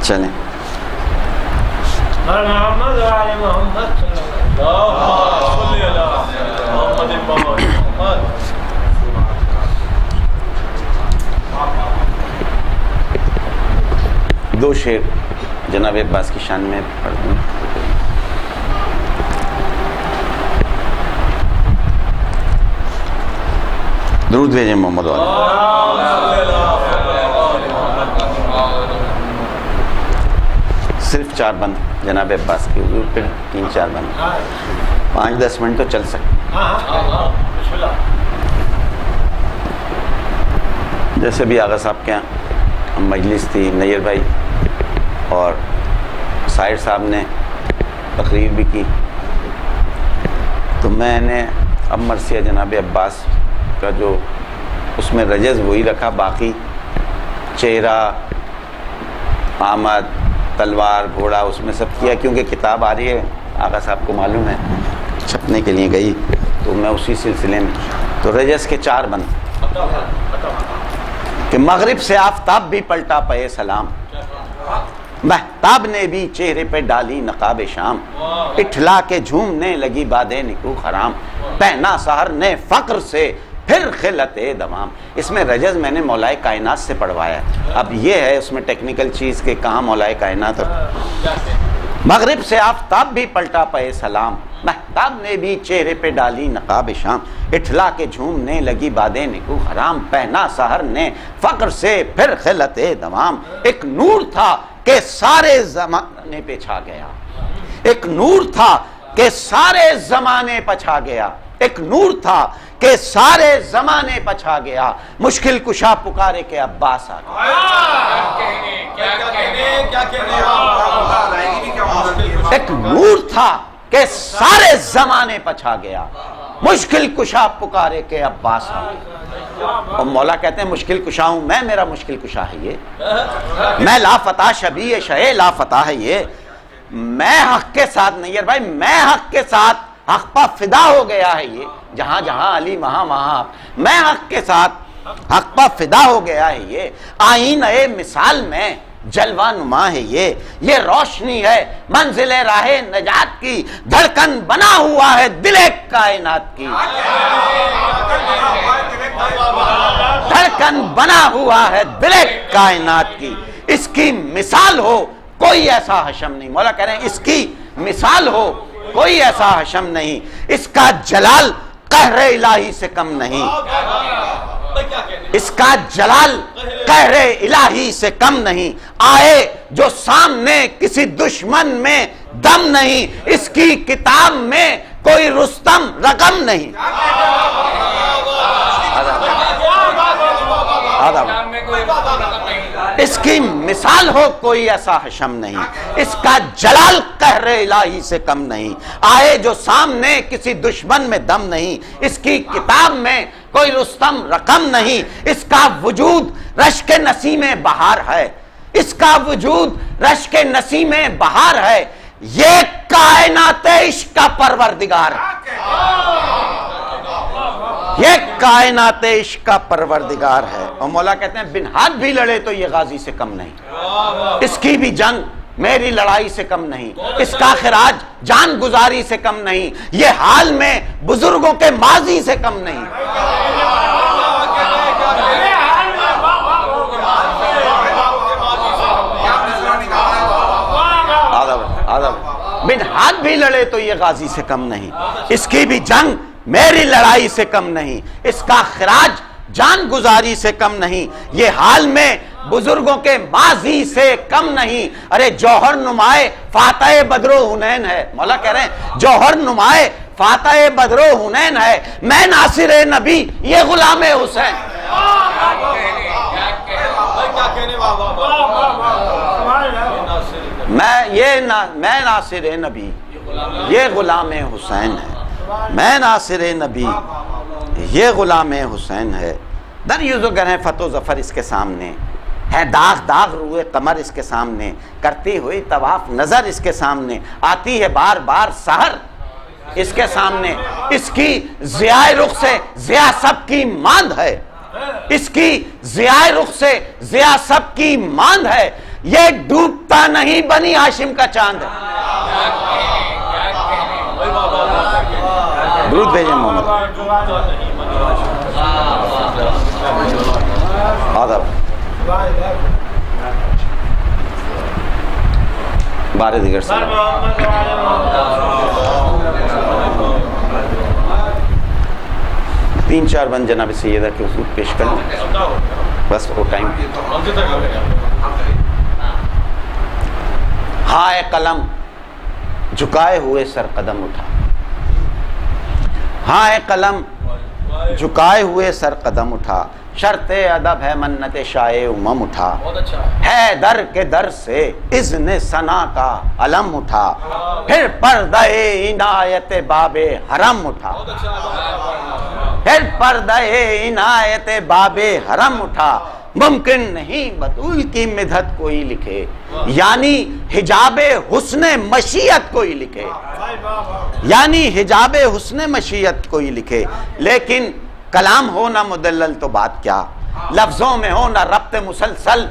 چلیں دو شعر جناب عباس کی شان میں پڑھ دوں. درود بھیجیں محمد عالم. صرف 4 بند جناب عباس کے حضور پہ 3-4 بند 5-10 منٹ تو چل سکتے. جیسے بھی آغا صاحب کے یہاں مجلس تھی, نیر بھائی اور سائر صاحب نے تقریر بھی کی, تو میں نے اب مرثیہ جناب عباس کا جو اس میں رجز وہی رکھا, باقی چہرہ, آمد, تلوار, گھوڑا اس میں سب کیا, کیونکہ کتاب آ رہی ہے آقا صاحب کو معلوم ہے چھپنے کے لیے گئی, تو میں اسی سلسلے میں. تو رجز کے 4 بند کہ مغرب سے آفتاب بھی پلٹا پے سلام, مہتاب نے بھی چہرے پہ ڈالی نقاب شام, اٹھلا کے جھومنے لگی بادیں نکو خرام, پہنا سحر نے فقر سے پھر خلت دوام. اس میں رجز میں نے مولائے کائنات سے پڑھوایا. اب یہ ہے اس میں ٹیکنیکل چیز کہ کہاں مولائے کائنات. مغرب سے آفتاب بھی پلٹا پے سلام, مہتاب نے بھی چہرے پہ ڈالی نقاب شام, اٹھلا کے جھومنے لگی بادیں نکو حرام, پہنا سحر نے فقر سے پھر خلت دوام. ایک نور تھا کہ سارے زمانے پہ چھا گیا, ایک نور تھا کہ سارے زمانے پہ چھا گیا, ایک نور تھا کہ سارے زمانے پہ چھا گیا, مشکل کشا پکارے کے عباس آ گیا. ایک نور تھا کہ سارے زمانے پہ چھا گیا, مشکل کشا پکارے کے عباس آ گیا. اور مولا کہتے ہیں مشکل کشا ہوں میں, میرا مشکل کشا ہے یہ, میں لا فتح شبیہ شہ لا فتح ہے یہ. میں حق کے ساتھ, نیر بھائی, میں حق کے ساتھ حق پا فدا ہو گیا ہے یہ, جہاں جہاں علی وہاں وہاں. میں حق کے ساتھ حق پا فدا ہو گیا ہے یہ, آئینہ مثال میں جلوہ نما ہے یہ روشنی ہے منزل راہ نجات کی، دھڑکن بنا ہوا ہے دل کائنات کی، دھڑکن بنا ہوا ہے دل کائنات کی، اس کی مثال ہو کوئی ایسا حشم نہیں۔ مولا کہہ رہے ہیں اس کی مثال ہو کوئی ایسا حشم نہیں، اس کا جلال قہر الہی سے کم نہیں، اس کا جلال قہر الہی سے کم نہیں، آئے جو سامنے کسی دشمن میں دم نہیں، اس کی کتاب میں کوئی رستم رقم نہیں۔ اس کی مثال ہو کوئی ایسا حشم نہیں، اس کا جلال قہر الہی سے کم نہیں، آئے جو سامنے کسی دشمن میں دم نہیں، اس کی کتاب میں کوئی رستم رقم نہیں، اس کا وجود رشک نسیم بہار ہے، اس کا وجود رشک نسیم بہار ہے، یہ کائنات عشق کا پروردگار ہے، یہ کائنات عشق کا پروردگار ہے۔ اور مولا کہتے ہیں بن ہاتھ بھی لڑے تو یہ غازی سے کم نہیں، اس کی بھی جنگ میری لڑائی سے کم نہیں، اس کا خراج جان گزاری سے کم نہیں، یہ حال میں بزرگوں کے ماضی سے کم نہیں۔ بن ہاتھ بھی لڑے تو یہ غازی سے کم نہیں، اس کی بھی جنگ میری لڑائی سے کم نہیں، اس کا خراج جان گزاری سے کم نہیں، یہ حال میں بزرگوں کے ماضی سے کم نہیں۔ ارے جوہر نمائے فاتح بدر و حنین ہے، مولا کہہ رہے ہیں جوہر نمائے فاتح بدر و حنین ہے، میں ناصر نبی یہ غلام حسین، میں ناصر نبی یہ غلام حسین ہے، میں ناصر نبی یہ غلام حسین ہے۔ دریوز و گرہیں فتح و ظفر اس کے سامنے ہے، داغ داغ روئے قمر اس کے سامنے، کرتی ہوئی طواف نظر اس کے سامنے، آتی ہے بار بار سحر اس کے سامنے، اس کی ضیاء رخ سے ضیاء سب کی ماند ہے، اس کی ضیاء رخ سے ضیاء سب کی ماند ہے، یہ ڈوبتا نہیں بنی ہاشم کا چاند ہے۔ درود بھیجیں محمد آداب بارے دیگر سلام۔ تین چار بند جناب سیدہ کے حضور پیش کریں، بس وہ ٹائم۔ ہائے قلم جھکائے ہوئے سر قدم اٹھا، ہائے قلم جھکائے ہوئے سر قدم اٹھا، شرط ادب ہے منت شائع امم اٹھا، ہے در کے در سے اذن ثنا کا علم اٹھا، پھر پردہ عنایت باب حرم اٹھا، پھر پردہ عنایت باب حرم اٹھا، ممکن نہیں بطول کی مدحت کوئی لکھے، یعنی حجاب حسن مشیت کوئی لکھے، یعنی حجاب حسن مشیت کوئی لکھے، لیکن کلام ہو نہ مدلل تو بات کیا، لفظوں میں ہو نہ ربط مسلسل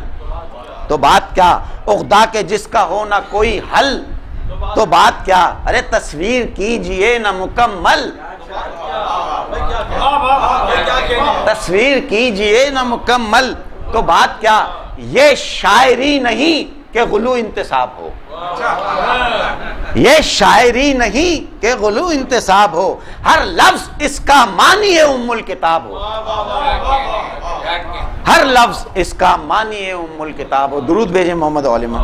تو بات کیا، عقدہ کے جس کا ہو نہ کوئی حل تو بات کیا، ارے تصویر کیجئے نہ مکمل، تصویر کیجئے نہ مکمل تو بات کیا، یہ شاعری نہیں کہ غلو انتصاب ہو، یہ شاعری نہیں کہ غلو انتصاب ہو، ہر لفظ اس کا معنی ام الکتاب ہو، ہر لفظ اس کا معنی ام الکتاب ہو۔ درود بھیجیں محمد علمہ۔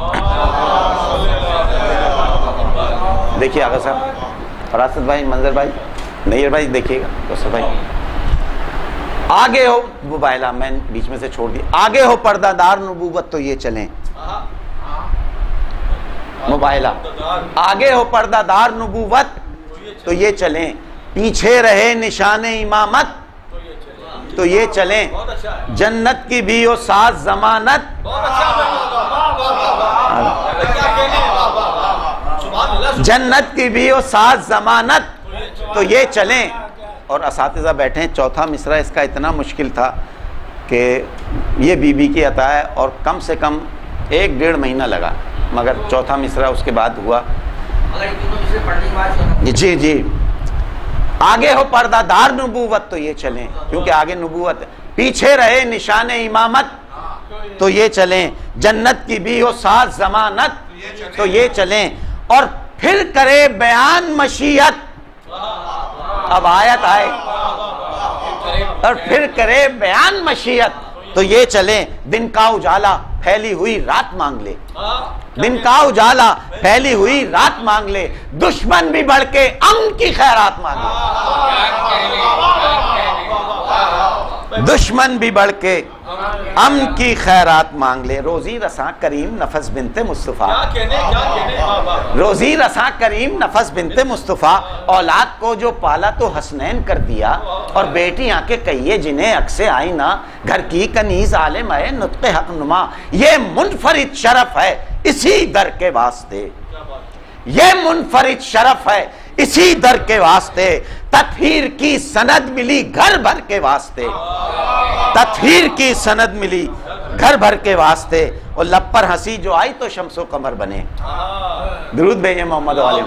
دیکھیے آغا صاحب، فراست بھائی، منظر بھائی، نیر بھائی دیکھیے گا، دوسر بھائی آگے ہو، مباہلہ میں بیچ میں سے چھوڑ دی، آگے ہو پردہ دار نبوت تو یہ چلیں، مباہلہ آگے ہو پردہ دار نبوت تو یہ چلیں، پیچھے رہے نشان امامت تو یہ چلیں، جنت کی بھی ہو ساز ضمانت، جنت کی بھی ہو ساز ضمانت تو یہ چلیں۔ اور اساتذہ بیٹھے ہیں، چوتھا مصرع اس کا اتنا مشکل تھا کہ یہ بی بی کی عطا ہے، اور کم سے کم 1-1.5 مہینہ لگا، مگر چوتھا مصرع اس کے بعد ہوا۔ جی جی، آگے ہو پردہ دار نبوت تو یہ چلیں، کیونکہ آگے نبوت ہے، پیچھے رہے نشان امامت تو یہ چلیں، جنت کی بھی ہو ساز ضمانت تو یہ چلیں، اور پھر کرے بیان مشیت، اب آیت آئے، اور پھر کرے بیان مشیت تو یہ چلیں، دن کا اجالا پھیلی ہوئی رات مانگ لے، دن کا اجالا پھیلی ہوئی رات مانگ لے، دشمن بھی بڑھ کے امن کی خیرات مانگ لے، دشمن بھی بڑھ کے امن کی خیرات مانگ لے، روزی رساں کریم نفس بنت مصطفیٰ، روزی رساں کریم نفس بنت مصطفیٰ، اولاد کو جو پالا تو حسنین کر دیا، اور بیٹیاں کے کہیے جنہیں عکسِ آئینہ، گھر کی کنیز عالم ہے نطق حق نما، یہ منفرد شرف ہے اسی در کے واسطے، یہ منفرد شرف ہے اسی در کے واسطے، تطہیر کی سند ملی گھر بھر کے واسطے، تطہیر کی سند ملی گھر بھر کے واسطے، اور لب پر ہنسی جو آئی تو شمس و قمر بنے، درود بھیجیں محمد والے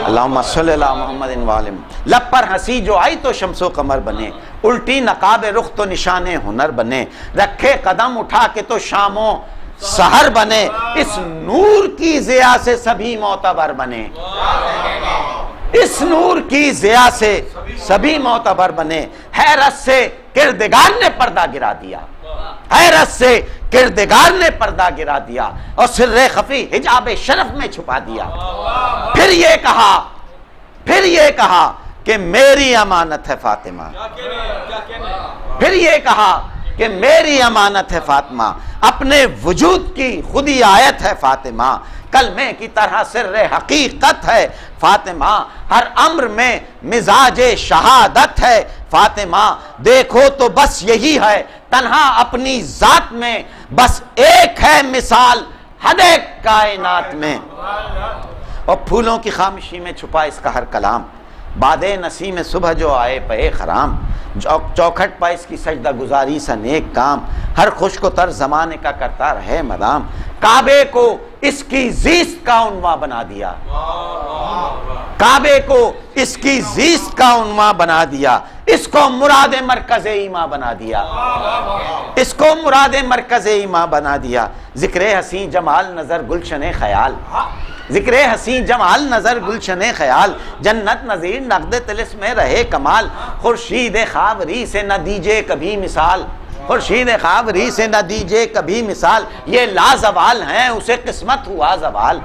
اللہم صلی اللہ محمد والم، لب پر ہنسی جو آئی تو شمس و قمر بنے، الٹی نقاب رخ تو نشان ہنر بنے، رکھے قدم اٹھا کے تو شام و سحر بنے، اس نور کی ضیاء سے سبھی معتبر بنے، اس نور کی ضیاء سے سبھی معتبر بنے، حیرت سے کردگار نے پردہ گرا دیا، حیرت سے کردگار نے پردہ گرا دیا، اور سر خفی حجاب شرف میں چھپا دیا، پھر یہ کہا کہ میری امانت ہے فاطمہ، پھر یہ کہا کہ میری امانت ہے فاطمہ، اپنے وجود کی خودی آیت ہے فاطمہ، کلمے کی طرح سر حقیقت ہے فاطمہ، ہر امر میں مزاج شہادت ہے فاطمہ، دیکھو تو بس یہی ہے تنہا اپنی ذات میں، بس ایک ہے مثال حد کائنات میں، اور پھولوں کی خاموشی میں چھپا اس کا ہر کلام، باد نسیم صبح جو آئے پے خرام، چوکھٹ پا اس کی سجدہ گزاری سا نیک کام، ہر خشک و تر زمانے کا کرتا رہے مدام، کعبے کو اس کی زیست کا عنوان بنا دیا، کعبے کو اس کی زیست کا عنوان بنا دیا، اس کو مراد مرکز ایماں بنا دیا، اس کو مراد مرکز ایماں بنا دیا، ذکر حسین جمال نظر گلشن خیال، ذکر حسین جمال نظر گلشن خیال، جنت نظیر نقد طلس میں رہے کمال، خورشید خاوری سے نہ دیجے کبھی مثال، خورشید خاوری سے نہ دیجے کبھی مثال، یہ لازوال ہیں اسے قسمت ہوا زوال،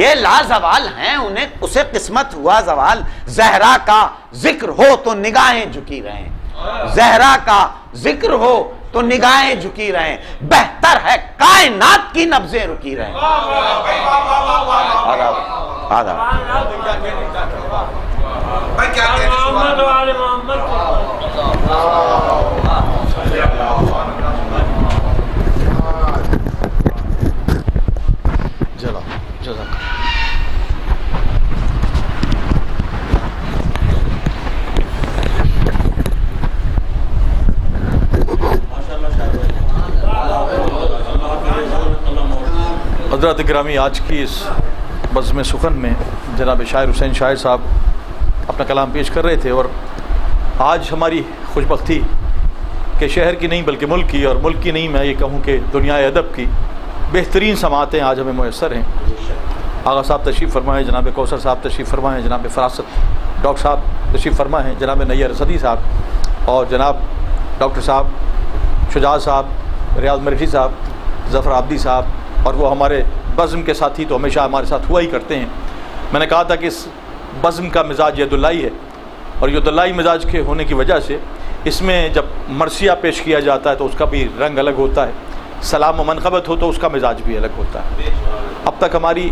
یہ لازوال ہیں انہیں اسے قسمت ہوا زوال، زہرا کا ذکر ہو تو نگاہیں جھکی رہیں، زہرا کا ذکر ہو تو نگاہیں جھکی رہیں، بہتر ہے کائنات کی نبضیں رکی رہیں۔ آدھا محمد والے محمد حضرات گرامی، آج کی اس بزم سخن میں جناب شاعر حسین شاعر صاحب اپنا کلام پیش کر رہے تھے، اور آج ہماری خوش بختی کہ شہر کی نہیں بلکہ ملک کی، اور ملک کی نہیں میں یہ کہوں کہ دنیا ادب کی بہترین سماعتیں آج ہمیں میسر ہیں۔ آغا صاحب تشریف فرمائے، جناب کوثر صاحب تشریف فرمائے، جناب فراست ڈاکٹر صاحب تشریف فرمائے ہیں، جناب نیر اسدی صاحب، اور جناب ڈاکٹر صاحب شجاع صاحب، ریاض مرٹھی صاحب، ظفر عابدی صاحب، اور وہ ہمارے بزم کے ساتھی تو ہمیشہ ہمارے ساتھ ہوا ہی کرتے ہیں۔ میں نے کہا تھا کہ اس بزم کا مزاج ید اللہ ہے، اور ید اللہ مزاج کے ہونے کی وجہ سے اس میں جب مرثیہ پیش کیا جاتا ہے تو اس کا بھی رنگ الگ ہوتا ہے، سلام و منقبت ہو تو اس کا مزاج بھی الگ ہوتا ہے۔ اب تک ہماری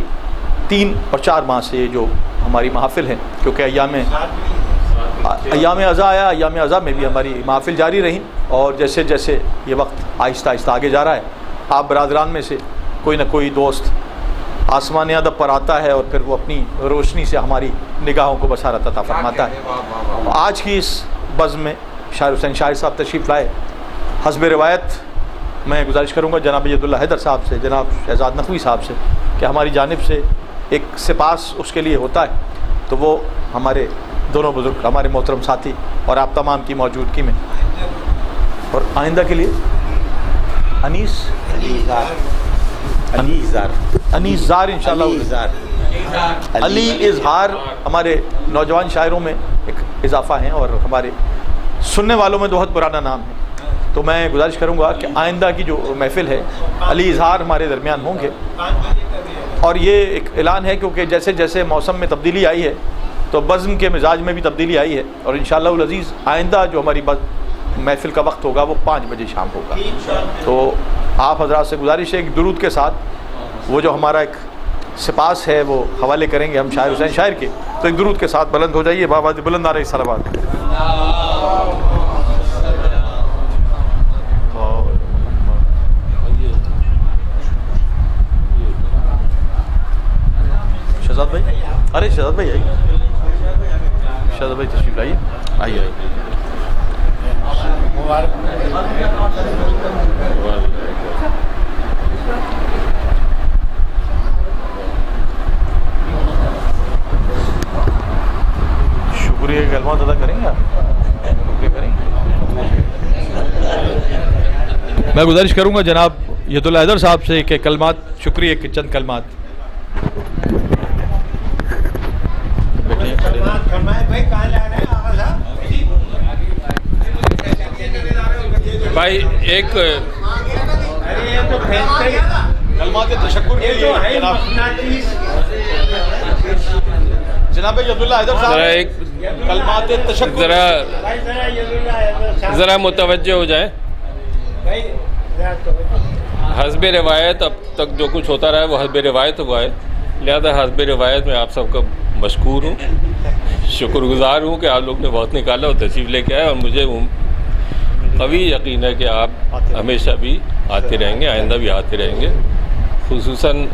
3 اور 4 ماہ سے یہ جو ہماری محافل ہیں، کیونکہ ایام عزا آیا، ایام عزا میں بھی ہماری محافل جاری رہیں، اور جیسے جیسے یہ وقت آہستہ آہستہ آگے جا رہا ہے، آپ برادران میں سے کوئی نہ کوئی دوست آسمان ادب پر آتا ہے، اور پھر وہ اپنی روشنی سے ہماری نگاہوں کو بصارت عطا فرماتا ہے۔ آج کی اس بزم میں شاعر حسین شاعر صاحب تشریف لائے، حسب روایت میں گزارش کروں گا جناب عبداللہ حیدر صاحب سے، جناب شہزاد نقوی صاحب سے کہ ہماری جانب سے ایک سپاس اس کے لیے ہوتا ہے، تو وہ ہمارے دونوں بزرگ، ہمارے محترم ساتھی اور آپ تمام کی موجودگی میں، اور آئندہ کے لیے انیس زار انشاءاللہ علی اظہار ہمارے نوجوان شاعروں میں ایک اضافہ ہیں اور ہمارے سننے والوں میں بہت پرانا نام ہے. تو میں گزارش کروں گا کہ آئندہ کی جو محفل ہے علی اظہار ہمارے درمیان ہوں گے. اور یہ ایک اعلان ہے کیونکہ جیسے جیسے موسم میں تبدیلی آئی ہے تو بزم کے مزاج میں بھی تبدیلی آئی ہے، اور انشاءاللہ العزیز آئندہ جو ہماری محفل کا وقت ہوگا وہ 5 بجے شام ہوگا. تو آپ حضرات سے گزارش ہے کہ درود کے ساتھ وہ جو ہمارا ایک سپاس ہے وہ حوالے کریں گے ہم شاعر حسین شاعر کے، تو ایک درود کے ساتھ بلند ہو جائیے. بابا بلند نعرہ صلوات. شہزاد بھائی، ارے شہزاد بھائی آئیے، شہزاد بھائی تشریف لائیے، آئیے آئیے. شکریہ کے کلمات ادا کریں گے آپ؟ شکریہ کریں گے. میں گزارش کروں گا جناب عبداللہ حیدر صاحب سے کہ کلمات، شکریہ کے چند کلمات. بھائی ایک کلمات تشکر کے لیے جناب عبداللہ حیدر صاحب ایک کلمات تشکر ذرا متوجہ ہو جائیں. حسب روایت اب تک جو کچھ ہوتا رہا ہے وہ حسب روایت ہوا ہے، لہذا حسب روایت میں آپ سب کا مشکور ہوں، شکر گزار ہوں کہ آپ لوگ نے وقت نکالا اور تشریف لے کے آئے، اور مجھے قوی یقین ہے کہ آپ ہمیشہ بھی آتے رہیں گے، آئندہ بھی آتے رہیں گے. خصوصاً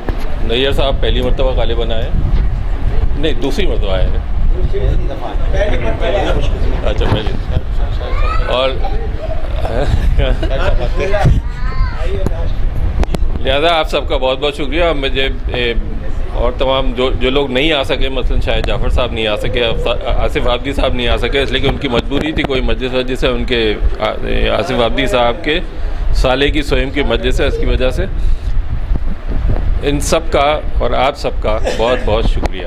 نیئر صاحب پہلی مرتبہ غالباً آئے، نہیں دوسری مرتبہ آئے ہیں. اچھا پہلے. اور لہذا آپ سب کا بہت بہت شکریہ. مجھے اور تمام جو لوگ نہیں آ سکے، مثلا شاید جعفر صاحب نہیں آ سکے، آصف عابدی صاحب نہیں آ سکے، اس لیے کہ ان کی مجبوری تھی، کوئی مجلس وجہ سے ان کے آصف عابدی صاحب کے سالے کی سوئم کی مجلس ہے، اس کی وجہ سے ان سب کا اور آپ سب کا بہت بہت شکریہ.